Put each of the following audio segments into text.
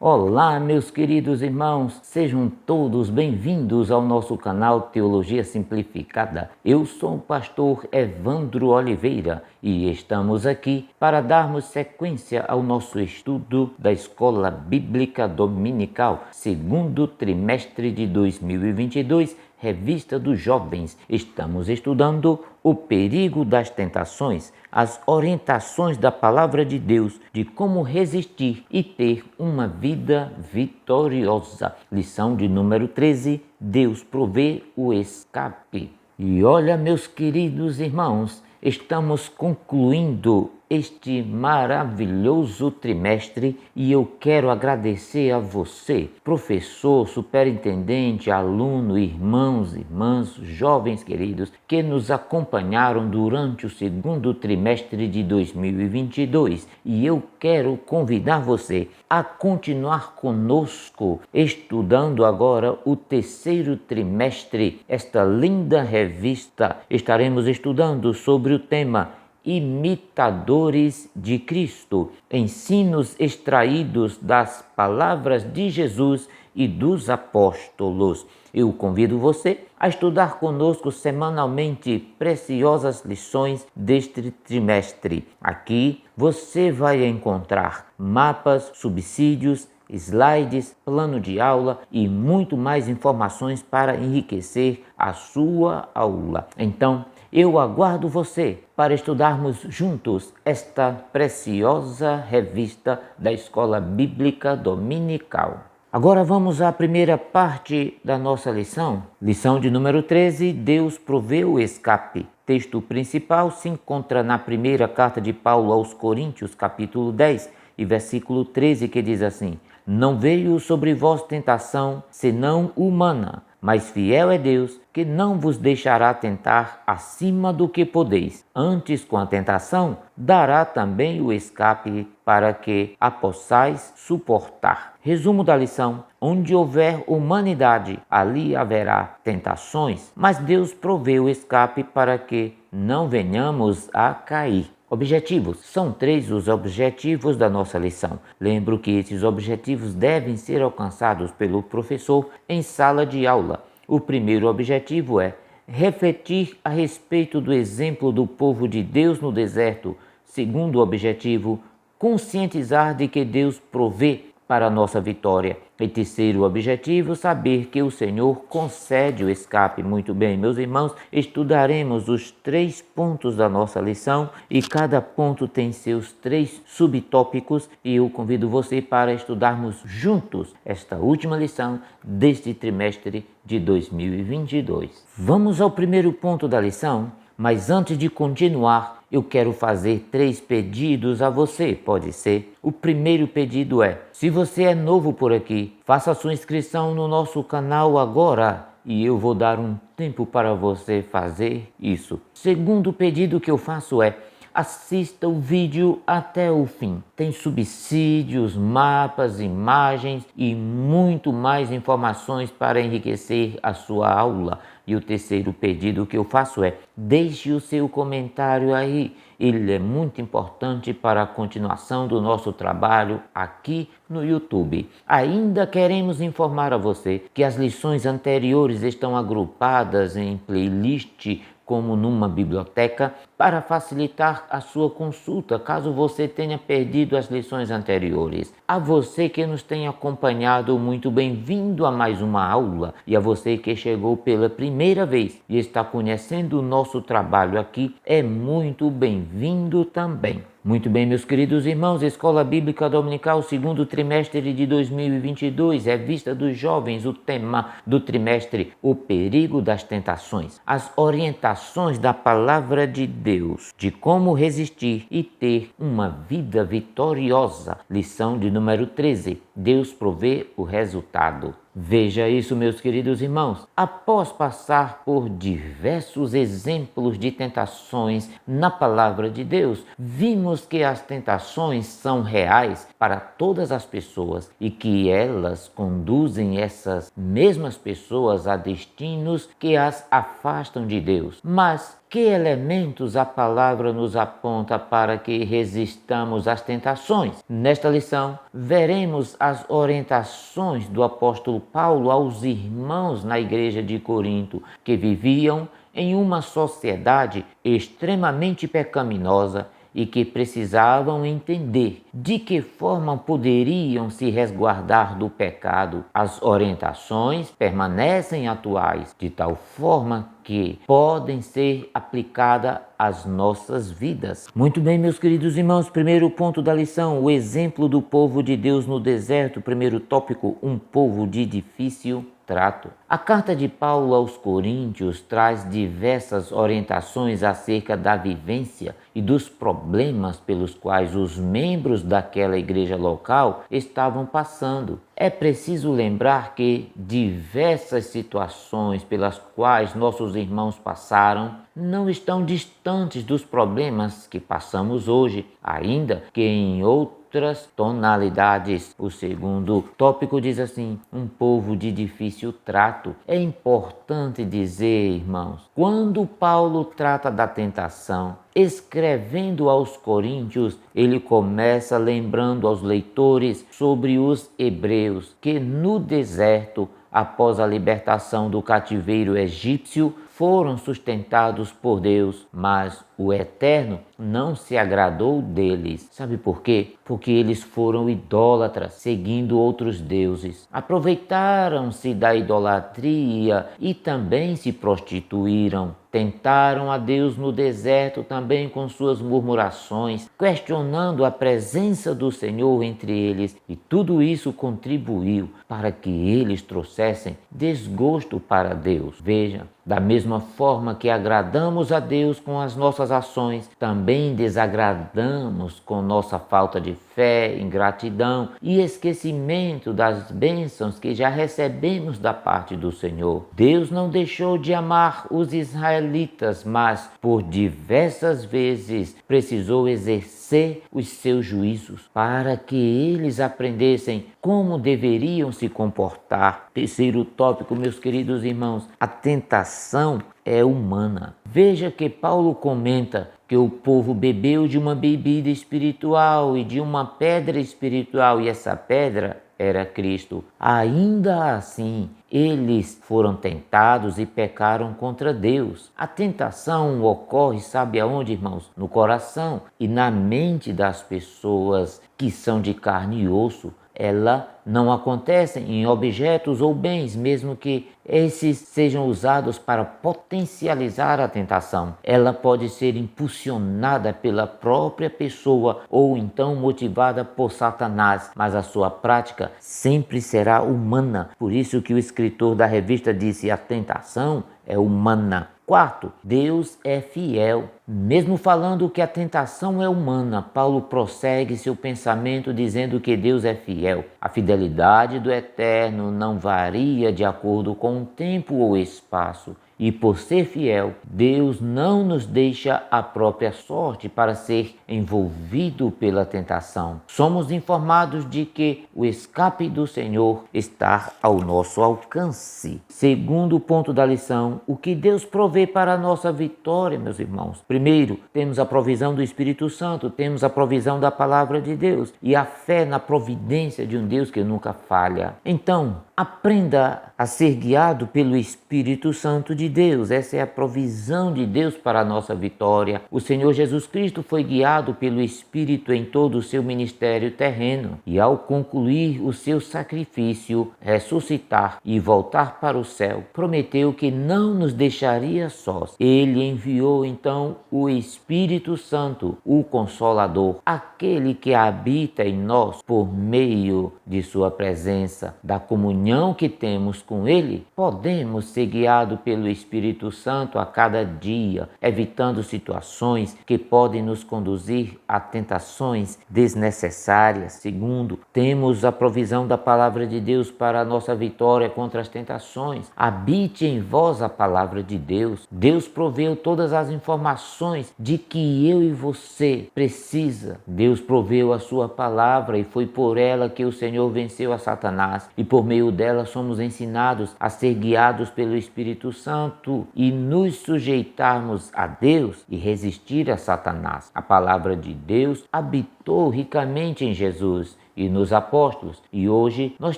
Olá, meus queridos irmãos, sejam todos bem-vindos ao nosso canal Teologia Simplificada. Eu sou o pastor Evandro Oliveira e estamos aqui para darmos sequência ao nosso estudo da Escola Bíblica Dominical, segundo trimestre de 2022, Revista dos Jovens. Estamos estudando o perigo das tentações, as orientações da Palavra de Deus, de como resistir e ter uma vida vitoriosa. Lição de número 13, Deus provê o escape. E olha, meus queridos irmãos, estamos concluindo este maravilhoso trimestre e eu quero agradecer a você, professor, superintendente, aluno, irmãos, irmãs, jovens queridos, que nos acompanharam durante o segundo trimestre de 2022. E eu quero convidar você a continuar conosco, estudando agora o terceiro trimestre, esta linda revista. Estaremos estudando sobre o tema Imitadores de Cristo, ensinos extraídos das palavras de Jesus e dos apóstolos. Eu convido você a estudar conosco semanalmente preciosas lições deste trimestre. Aqui você vai encontrar mapas, subsídios, slides, plano de aula e muito mais informações para enriquecer a sua aula. Então, eu aguardo você para estudarmos juntos esta preciosa revista da Escola Bíblica Dominical. Agora vamos à primeira parte da nossa lição. Lição de número 13, Deus provê o escape. Texto principal se encontra na primeira carta de Paulo aos Coríntios, capítulo 10 e versículo 13, que diz assim: Não veio sobre vós tentação, senão humana, mas fiel é Deus, que não vos deixará tentar acima do que podeis. Antes, com a tentação, dará também o escape para que a possais suportar. Resumo da lição: onde houver humanidade, ali haverá tentações, mas Deus provê o escape para que não venhamos a cair. Objetivos. São 3 os objetivos da nossa lição. Lembro que esses objetivos devem ser alcançados pelo professor em sala de aula. O primeiro objetivo é refletir a respeito do exemplo do povo de Deus no deserto. Segundo objetivo, conscientizar de que Deus provê para a nossa vitória. E terceiro objetivo, saber que o Senhor concede o escape. Muito bem, meus irmãos, estudaremos os 3 pontos da nossa lição e cada ponto tem seus 3 subtópicos e eu convido você para estudarmos juntos esta última lição deste trimestre de 2022. Vamos ao primeiro ponto da lição, mas antes de continuar, eu quero fazer 3 pedidos a você, pode ser? O primeiro pedido é: se você é novo por aqui, faça sua inscrição no nosso canal agora e eu vou dar um tempo para você fazer isso. Segundo pedido que eu faço é: assista o vídeo até o fim. Tem subsídios, mapas, imagens e muito mais informações para enriquecer a sua aula. E o terceiro pedido que eu faço é: deixe o seu comentário aí. Ele é muito importante para a continuação do nosso trabalho aqui no YouTube. Ainda queremos informar a você que as lições anteriores estão agrupadas em playlist como numa biblioteca para facilitar a sua consulta caso você tenha perdido as lições anteriores. A você que nos tem acompanhado, muito bem-vindo a mais uma aula, e a você que chegou pela primeira vez e está conhecendo o nosso trabalho aqui, é muito bem-vindo também. Muito bem, meus queridos irmãos, Escola Bíblica Dominical, segundo trimestre de 2022, Revista dos Jovens, o tema do trimestre, o perigo das tentações, as orientações da Palavra de Deus, de como resistir e ter uma vida vitoriosa. Lição de número 13, Deus provê o resultado. Veja isso, meus queridos irmãos. Após passar por diversos exemplos de tentações na palavra de Deus, vimos que as tentações são reais para todas as pessoas e que elas conduzem essas mesmas pessoas a destinos que as afastam de Deus. Mas que elementos a palavra nos aponta para que resistamos às tentações? Nesta lição, veremos as orientações do apóstolo Paulo aos irmãos na igreja de Corinto, que viviam em uma sociedade extremamente pecaminosa e que precisavam entender de que forma poderiam se resguardar do pecado. As orientações permanecem atuais, de tal forma que podem ser aplicadas às nossas vidas. Muito bem, meus queridos irmãos, primeiro ponto da lição, o exemplo do povo de Deus no deserto. Primeiro tópico, um povo de difícil trato. A carta de Paulo aos Coríntios traz diversas orientações acerca da vivência e dos problemas pelos quais os membros daquela igreja local estavam passando. É preciso lembrar que diversas situações pelas quais nossos irmãos passaram não estão distantes dos problemas que passamos hoje, ainda que em outras tonalidades. O segundo tópico diz assim: um povo de difícil trato. É importante dizer, irmãos, quando Paulo trata da tentação, escrevendo aos Coríntios, ele começa lembrando aos leitores sobre os hebreus que no deserto, após a libertação do cativeiro egípcio, foram sustentados por Deus, mas o Eterno não se agradou deles. Sabe por quê? Porque eles foram idólatras, seguindo outros deuses. Aproveitaram-se da idolatria e também se prostituíram. Tentaram a Deus no deserto também com suas murmurações, questionando a presença do Senhor entre eles, e tudo isso contribuiu para que eles trouxessem desgosto para Deus. Veja, da mesma forma que agradamos a Deus com as nossas ações, também desagradamos com nossa falta de fé, ingratidão e esquecimento das bênçãos que já recebemos da parte do Senhor. Deus não deixou de amar os israelitas, mas por diversas vezes precisou exercer os seus juízos para que eles aprendessem como deveriam se comportar. Terceiro tópico, meus queridos irmãos, a tentação é humana. Veja que Paulo comenta que o povo bebeu de uma bebida espiritual e de uma pedra espiritual, e essa pedra era Cristo. Ainda assim, eles foram tentados e pecaram contra Deus. A tentação ocorre, sabe aonde, irmãos? No coração e na mente das pessoas que são de carne e osso. Ela não acontece em objetos ou bens, mesmo que esses sejam usados para potencializar a tentação. Ela pode ser impulsionada pela própria pessoa ou então motivada por Satanás, mas a sua prática sempre será humana. Por isso que o escritor da revista disse: a tentação é humana. Quarto, Deus é fiel. Mesmo falando que a tentação é humana, Paulo prossegue seu pensamento dizendo que Deus é fiel. A fidelidade do Eterno não varia de acordo com o tempo ou espaço. E por ser fiel, Deus não nos deixa a própria sorte para ser envolvido pela tentação. Somos informados de que o escape do Senhor está ao nosso alcance. Segundo ponto da lição, o que Deus provê para a nossa vitória, meus irmãos. Primeiro, temos a provisão do Espírito Santo, temos a provisão da palavra de Deus e a fé na providência de um Deus que nunca falha. Então, aprenda a ser guiado pelo Espírito Santo de Deus. Essa é a provisão de Deus para a nossa vitória. O Senhor Jesus Cristo foi guiado pelo Espírito em todo o seu ministério terreno e, ao concluir o seu sacrifício, ressuscitar e voltar para o céu, prometeu que não nos deixaria sós. Ele enviou então o Espírito Santo, o Consolador, aquele que habita em nós por meio de sua presença, da comunhão comunhão que temos com Ele, podemos ser guiados pelo Espírito Santo a cada dia, evitando situações que podem nos conduzir a tentações desnecessárias. Segundo, temos a provisão da palavra de Deus para a nossa vitória contra as tentações. Habite em vós a palavra de Deus. Deus proveu todas as informações de que eu e você precisa. Deus proveu a sua palavra e foi por ela que o Senhor venceu a Satanás, e por meio dela somos ensinados a ser guiados pelo Espírito Santo e nos sujeitarmos a Deus e resistir a Satanás. A palavra de Deus habitou ricamente em Jesus e nos apóstolos, e hoje nós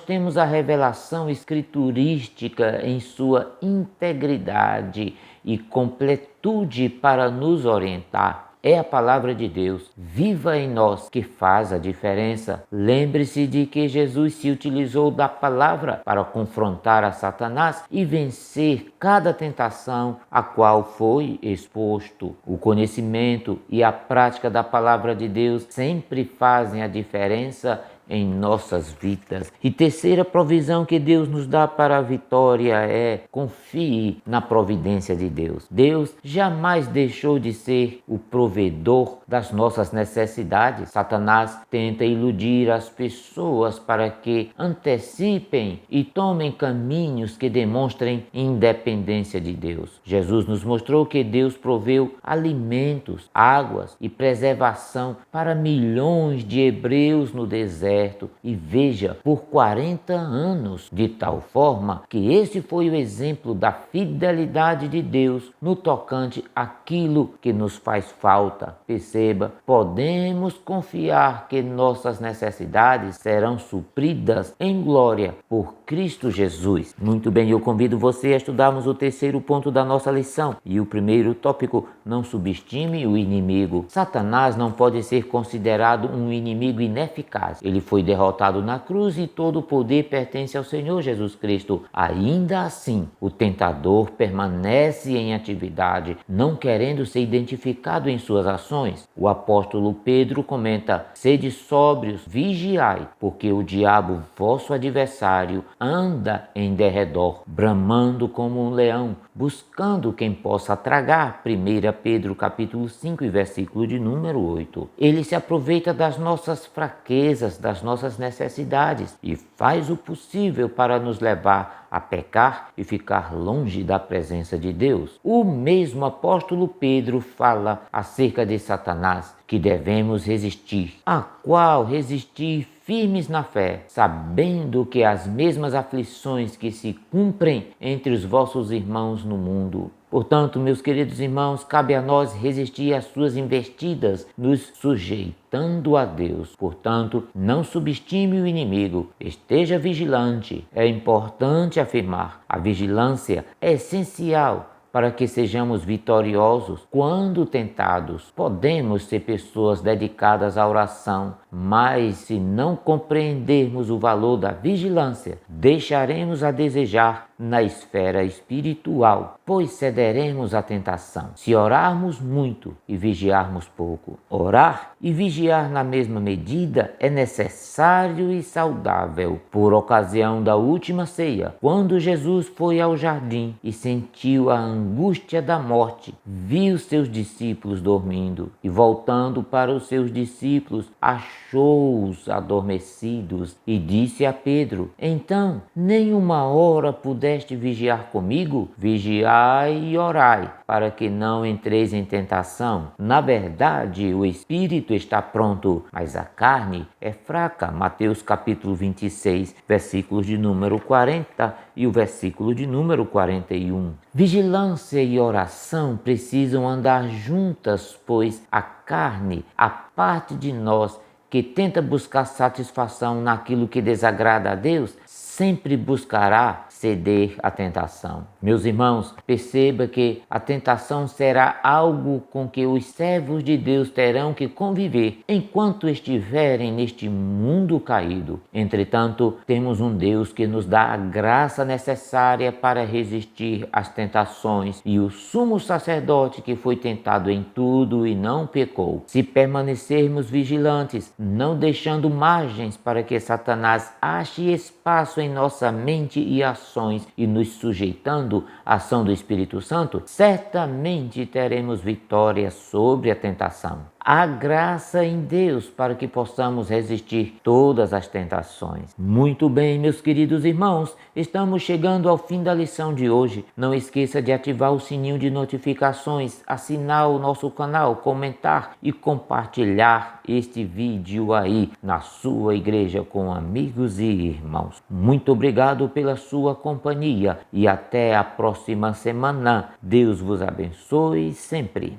temos a revelação escriturística em sua integridade e completude para nos orientar. É a palavra de Deus, viva em nós, que faz a diferença. Lembre-se de que Jesus se utilizou da palavra para confrontar a Satanás e vencer cada tentação a qual foi exposto. O conhecimento e a prática da palavra de Deus sempre fazem a diferença em nossas vidas. E terceira provisão que Deus nos dá para a vitória é: confie na providência de Deus. Deus jamais deixou de ser o provedor das nossas necessidades. Satanás tenta iludir as pessoas para que antecipem e tomem caminhos que demonstrem independência de Deus. Jesus nos mostrou que Deus proveu alimentos, águas e preservação para milhões de hebreus no deserto. E veja, por 40 anos, de tal forma que esse foi o exemplo da fidelidade de Deus no tocante àquilo que nos faz falta. Perceba, podemos confiar que nossas necessidades serão supridas em glória por Cristo Jesus. Muito bem, eu convido você a estudarmos o terceiro ponto da nossa lição. E o primeiro tópico: não subestime o inimigo. Satanás não pode ser considerado um inimigo ineficaz. Ele foi derrotado na cruz e todo o poder pertence ao Senhor Jesus Cristo. Ainda assim, o tentador permanece em atividade, não querendo ser identificado em suas ações. O apóstolo Pedro comenta: sede sóbrios, vigiai, porque o diabo, vosso adversário, anda em derredor, bramando como um leão, buscando quem possa tragar. 1 Pedro capítulo 5 e versículo de número 8. Ele se aproveita das nossas fraquezas, das nossas necessidades e faz o possível para nos levar a pecar e ficar longe da presença de Deus. O mesmo apóstolo Pedro fala acerca de Satanás, que devemos resistir, a qual resistir firmes na fé, sabendo que as mesmas aflições que se cumprem entre os vossos irmãos no mundo. Portanto, meus queridos irmãos, cabe a nós resistir às suas investidas, nos sujeitando a Deus. Portanto, não subestime o inimigo, esteja vigilante. É importante afirmar: a vigilância é essencial para que sejamos vitoriosos quando tentados. Podemos ser pessoas dedicadas à oração, mas se não compreendermos o valor da vigilância, deixaremos a desejar na esfera espiritual, pois cederemos à tentação. Se orarmos muito e vigiarmos pouco, orar e vigiar na mesma medida é necessário e saudável. Por ocasião da última ceia, quando Jesus foi ao jardim e sentiu a angústia da morte, viu seus discípulos dormindo e, voltando para os seus discípulos, achou-os adormecidos e disse a Pedro: então, nem uma hora pudeste vigiar comigo? Vigiai e orai, para que não entreis em tentação. Na verdade, o espírito está pronto, mas a carne é fraca. Mateus capítulo 26, versículos de número 40 e o versículo de número 41. Vigilância e oração precisam andar juntas, pois a carne, a parte de nós que tenta buscar satisfação naquilo que desagrada a Deus, sempre buscará ceder à tentação. Meus irmãos, perceba que a tentação será algo com que os servos de Deus terão que conviver enquanto estiverem neste mundo caído. Entretanto, temos um Deus que nos dá a graça necessária para resistir às tentações e o sumo sacerdote que foi tentado em tudo e não pecou. Se permanecermos vigilantes, não deixando margens para que Satanás ache espaço em nossa mente e ações e nos sujeitando à ação do Espírito Santo, certamente teremos vitória sobre a tentação. Há graça em Deus para que possamos resistir todas as tentações. Muito bem, meus queridos irmãos, estamos chegando ao fim da lição de hoje. Não esqueça de ativar o sininho de notificações, assinar o nosso canal, comentar e compartilhar este vídeo aí na sua igreja com amigos e irmãos. Muito obrigado pela sua companhia e até a próxima semana. Deus vos abençoe sempre.